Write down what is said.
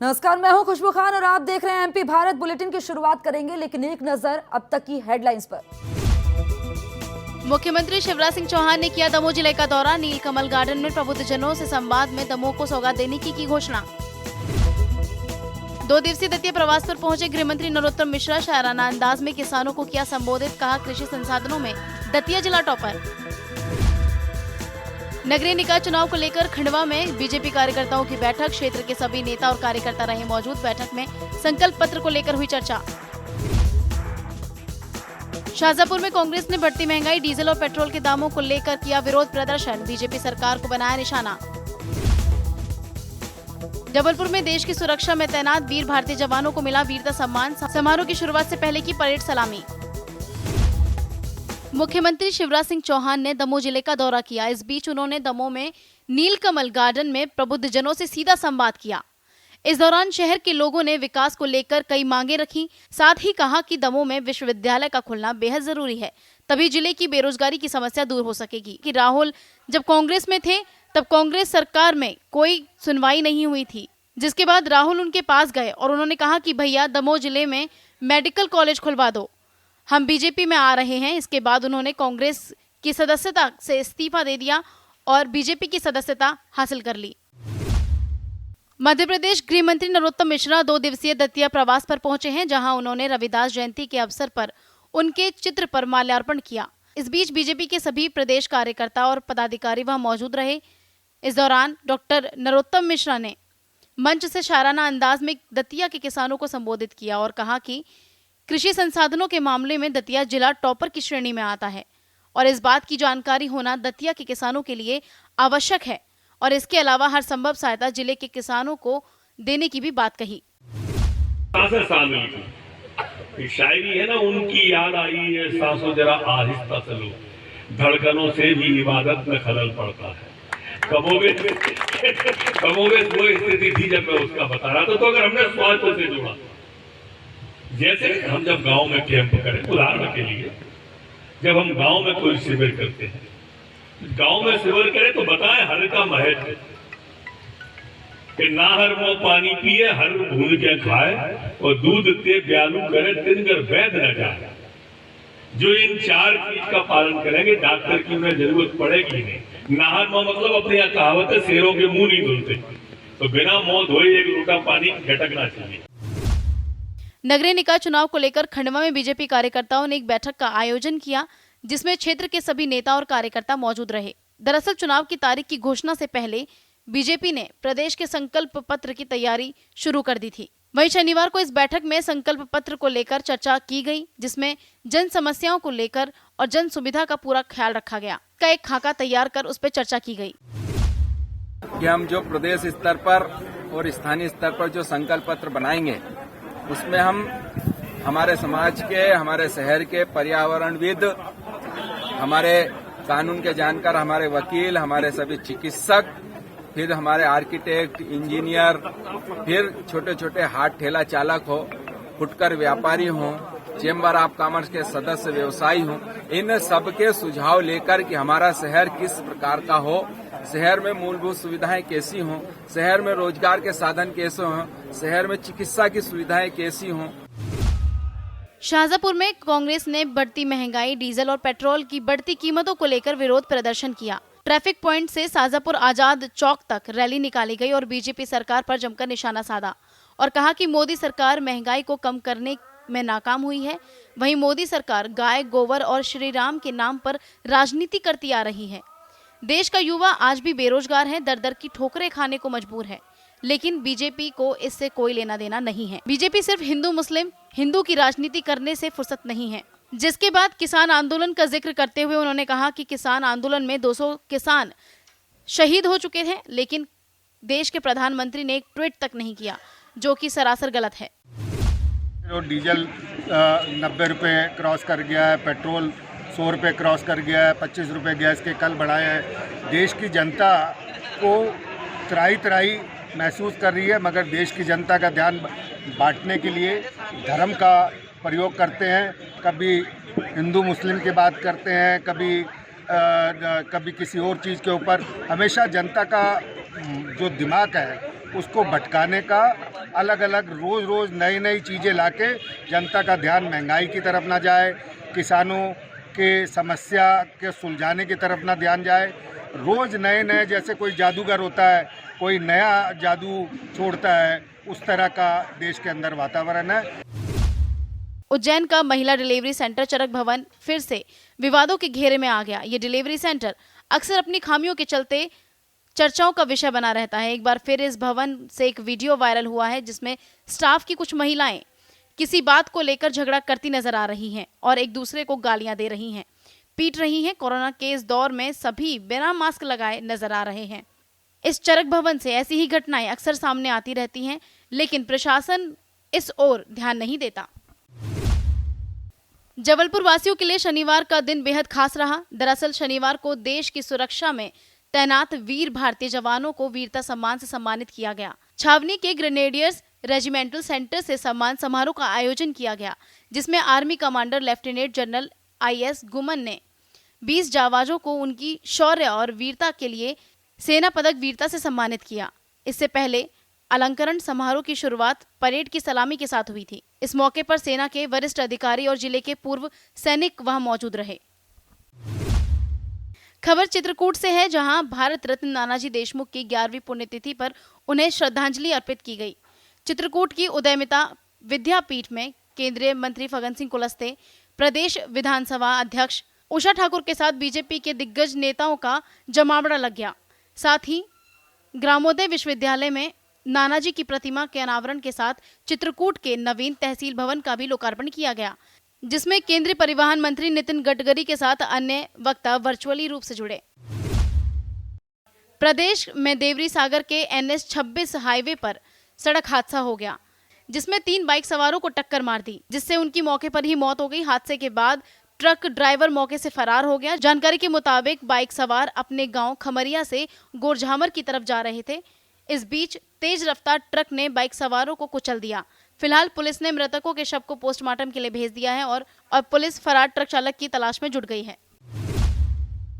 नमस्कार, मैं हूं खुशबू खान और आप देख रहे हैं एमपी भारत बुलेटिन की शुरुआत करेंगे, लेकिन एक नजर अब तक की हेडलाइंस पर। मुख्यमंत्री शिवराज सिंह चौहान ने किया दमोह जिले का दौरा। नीलकमल गार्डन में प्रबुद्धजनों से संवाद में दमोह को सौगात देने की घोषणा। 2 दिवसीय दतिया प्रवास पर पहुंचे गृह मंत्री नरोत्तम मिश्रा। शायराना अंदाज में किसानों को किया संबोधित, कहा कृषि संसाधनों में दतिया जिला टॉपर। नगरीय निकाय चुनाव को लेकर खंडवा में बीजेपी कार्यकर्ताओं की बैठक। क्षेत्र के सभी नेता और कार्यकर्ता रहे मौजूद। बैठक में संकल्प पत्र को लेकर हुई चर्चा। शाहजहांपुर में कांग्रेस ने बढ़ती महंगाई, डीजल और पेट्रोल के दामों को लेकर किया विरोध प्रदर्शन। बीजेपी सरकार को बनाया निशाना। जबलपुर में देश की सुरक्षा में तैनात वीर भारतीय जवानों को मिला वीरता सम्मान। समारोह की शुरुआत से पहले की परेड सलामी। मुख्यमंत्री शिवराज सिंह चौहान ने दमोह जिले का दौरा किया। इस बीच उन्होंने दमोह में नीलकमल गार्डन में प्रबुद्धजनों से सीधा संवाद किया। इस दौरान शहर के लोगों ने विकास को लेकर कई मांगे रखी। साथ ही कहा कि दमोह में विश्वविद्यालय का खुलना बेहद जरूरी है, तभी जिले की बेरोजगारी की समस्या दूर हो सकेगी। कि राहुल जब कांग्रेस में थे तब कांग्रेस सरकार में कोई सुनवाई नहीं हुई थी, जिसके बाद राहुल उनके पास गए और उन्होंने कहा कि भैया दमोह जिले में मेडिकल कॉलेज खुलवा दो, हम बीजेपी में आ रहे हैं। इसके बाद उन्होंने कांग्रेस की सदस्यता से इस्तीफा दे दिया और बीजेपी की सदस्यता हासिल कर ली। मध्य प्रदेश गृह मंत्री नरोत्तम मिश्रा 2 दिवसीय दतिया प्रवास पर पहुंचे हैं, जहां उन्होंने रविदास जयंती के अवसर पर उनके चित्र पर माल्यार्पण किया। इस बीच बीजेपी के सभी प्रदेश कार्यकर्ता और पदाधिकारी वहां मौजूद रहे। इस दौरान डॉक्टर नरोत्तम मिश्रा ने मंच से शायराना अंदाज में दतिया के किसानों को संबोधित किया और कहा कि कृषि संसाधनों के मामले में दतिया जिला टॉपर की श्रेणी में आता है और इस बात की जानकारी होना दतिया के किसानों के लिए आवश्यक है और इसके अलावा हर संभव सहायता जिले के किसानों को देने की भी बात कही। शायरी है ना, उनकी याद आई है, सांसों जरा आहिस्ता चलो, धड़कनों से भी इबादत में खलल पड़ता है। कमोबेश वो स्थिति थी जब मैं उसका बता रहा था। तो अगर हमने स्वास्थ्य से जोड़ा, जैसे हम जब गांव में कैंप करें, उदाहरण के लिए जब हम गांव में कोई शिविर करते हैं, गांव में शिविर करें तो बताएं हर का महक कि ना हर वो पानी पिए, हर भून के खाए और दूध ते ब्यालू करे, तिनकर वैद न जाए। जो इन 4 चीज का पालन करेंगे, डॉक्टर की उन्हें जरूरत पड़ेगी नहीं। नाहर में मतलब अपने यहाँ कहावत है, शेरों के मुंह नहीं धुलते, तो बिना मुंह धोए एक लोटा पानी झटकना चाहिए। नगरीय निकाय चुनाव को लेकर खंडवा में बीजेपी कार्यकर्ताओं ने एक बैठक का आयोजन किया, जिसमें क्षेत्र के सभी नेता और कार्यकर्ता मौजूद रहे। दरअसल चुनाव की तारीख की घोषणा से पहले बीजेपी ने प्रदेश के संकल्प पत्र की तैयारी शुरू कर दी थी। वहीं शनिवार को इस बैठक में संकल्प पत्र को लेकर चर्चा की गई, जिसमें जन समस्याओं को लेकर और जन सुविधा का पूरा ख्याल रखा गया। का एक खाका तैयार कर उस पर चर्चा की गई कि हम जो प्रदेश स्तर पर और स्थानीय स्तर पर जो संकल्प पत्र बनाएंगे, उसमें हम हमारे समाज के, हमारे शहर के पर्यावरणविद, हमारे कानून के जानकार, हमारे वकील, हमारे सभी चिकित्सक, फिर हमारे आर्किटेक्ट, इंजीनियर, फिर छोटे छोटे हाथ ठेला चालक हो, फुटकर व्यापारी हो, चेंबर ऑफ कॉमर्स के सदस्य व्यवसायी हो, इन सबके सुझाव लेकर कि हमारा शहर किस प्रकार का हो, शहर में मूलभूत सुविधाएं कैसी हों, शहर में रोजगार के साधन कैसे हों, शहर में चिकित्सा की सुविधाएं कैसी हों। शाहजहांपुर में कांग्रेस ने बढ़ती महंगाई, डीजल और पेट्रोल की बढ़ती कीमतों को लेकर विरोध प्रदर्शन किया। ट्रैफिक पॉइंट से शाहजहांपुर आजाद चौक तक रैली निकाली गई और बीजेपी सरकार पर जमकर निशाना साधा और कहा कि मोदी सरकार महंगाई को कम करने में नाकाम हुई है। वहीं मोदी सरकार गाय, गोबर और श्री राम के नाम पर राजनीति करती आ रही है। देश का युवा आज भी बेरोजगार है, दर दर की ठोकरें खाने को मजबूर है, लेकिन बीजेपी को इससे कोई लेना देना नहीं है। बीजेपी सिर्फ हिंदू मुस्लिम, हिंदू की राजनीति करने से फुर्सत नहीं है। जिसके बाद किसान आंदोलन का जिक्र करते हुए उन्होंने कहा कि किसान आंदोलन में 200 किसान शहीद हो चुके हैं, लेकिन देश के प्रधानमंत्री ने एक ट्वीट तक नहीं किया, जो कि सरासर गलत है। डीजल 90 रुपये क्रॉस कर गया है, पेट्रोल 100 रुपये क्रॉस कर गया है, 25 रुपये गैस के कल बढ़ाए हैं। देश की जनता को त्राही महसूस कर रही है, मगर देश की जनता का ध्यान बांटने के लिए धर्म का प्रयोग करते हैं। कभी हिंदू मुस्लिम की बात करते हैं, कभी किसी और चीज़ के ऊपर। हमेशा जनता का जो दिमाग है उसको भटकाने का, अलग अलग रोज़ रोज़ नई नई चीज़ें लाके जनता का ध्यान महंगाई की तरफ ना जाए, किसानों के समस्या के सुलझाने की तरफ ना ध्यान जाए। रोज़ नए नए, जैसे कोई जादूगर होता है, कोई नया जादू छोड़ता है, उस तरह का देश के अंदर वातावरण है। उज्जैन का महिला डिलीवरी सेंटर चरक भवन फिर से विवादों के घेरे में आ गया। ये डिलीवरी सेंटर अक्सर अपनी खामियों के चलते चर्चाओं का विषय बना रहता है। एक बार फिर इस भवन से एक वीडियो वायरल हुआ है जिसमें स्टाफ की कुछ महिलाएं किसी बात को लेकर झगड़ा करती नजर आ रही हैं और एक दूसरे को गालियां दे रही हैं, पीट रही हैं। कोरोना के इस दौर में सभी बिना मास्क लगाए नजर आ रहे हैं। इस चरक भवन से ऐसी ही घटनाएं अक्सर सामने आती रहती हैं, लेकिन प्रशासन इस ओर ध्यान नहीं देता। जबलपुर वासियों के लिए शनिवार का दिन बेहद खास रहा। दरअसल शनिवार को देश की सुरक्षा में तैनात वीर भारतीय जवानों को वीरता सम्मान से सम्मानित किया गया। छावनी के ग्रेनेडियर्स रेजिमेंटल सेंटर से सम्मान समारोह का आयोजन किया गया, जिसमें army commander lieutenant general IS गुमन ने 20 जाबाजों को उनकी शौर्य और वीरता के लिए सेना पदक वीरता से सम्मानित किया। इससे पहले अलंकरण समारोह की शुरुआत परेड की सलामी के साथ हुई थी। इस मौके पर सेना के वरिष्ठ अधिकारी और जिले के पूर्व सैनिक वहां मौजूद रहे। खबर चित्रकूट से है, जहां भारत रत्न नानाजी देशमुख की 11वीं पुण्यतिथि पर उन्हें श्रद्धांजलि अर्पित की गई। चित्रकूट की उदयमिता विद्यापीठ में केंद्रीय मंत्री फग्गन सिंह कुलस्ते, प्रदेश विधानसभा अध्यक्ष उषा ठाकुर के साथ बीजेपी के दिग्गज नेताओं का जमावड़ा लग गया। साथ ही ग्रामोदय विश्वविद्यालय में नानाजी की प्रतिमा के अनावरण के साथ चित्रकूट के नवीन तहसील भवन का भी लोकार्पण किया गया, जिसमें केंद्रीय परिवहन मंत्री नितिन गडकरी के साथ अन्य वक्ता वर्चुअली रूप से जुड़े। प्रदेश में देवरी सागर के NH 26 हाईवे पर सड़क हादसा हो गया, जिसमें 3 बाइक सवारों को टक्कर मार दी, जिससे उनकी मौके पर ही मौत हो गई। हादसे के बाद ट्रक ड्राइवर मौके से फरार हो गया। जानकारी के मुताबिक बाइक सवार अपने गांव खमरिया से गोरझामर की तरफ जा रहे थे। इस बीच तेज रफ्तार ट्रक ने बाइक सवारों को कुचल दिया। फिलहाल पुलिस ने मृतकों के शव को पोस्टमार्टम के लिए भेज दिया है और पुलिस फरार ट्रक चालक की तलाश में जुट गई है।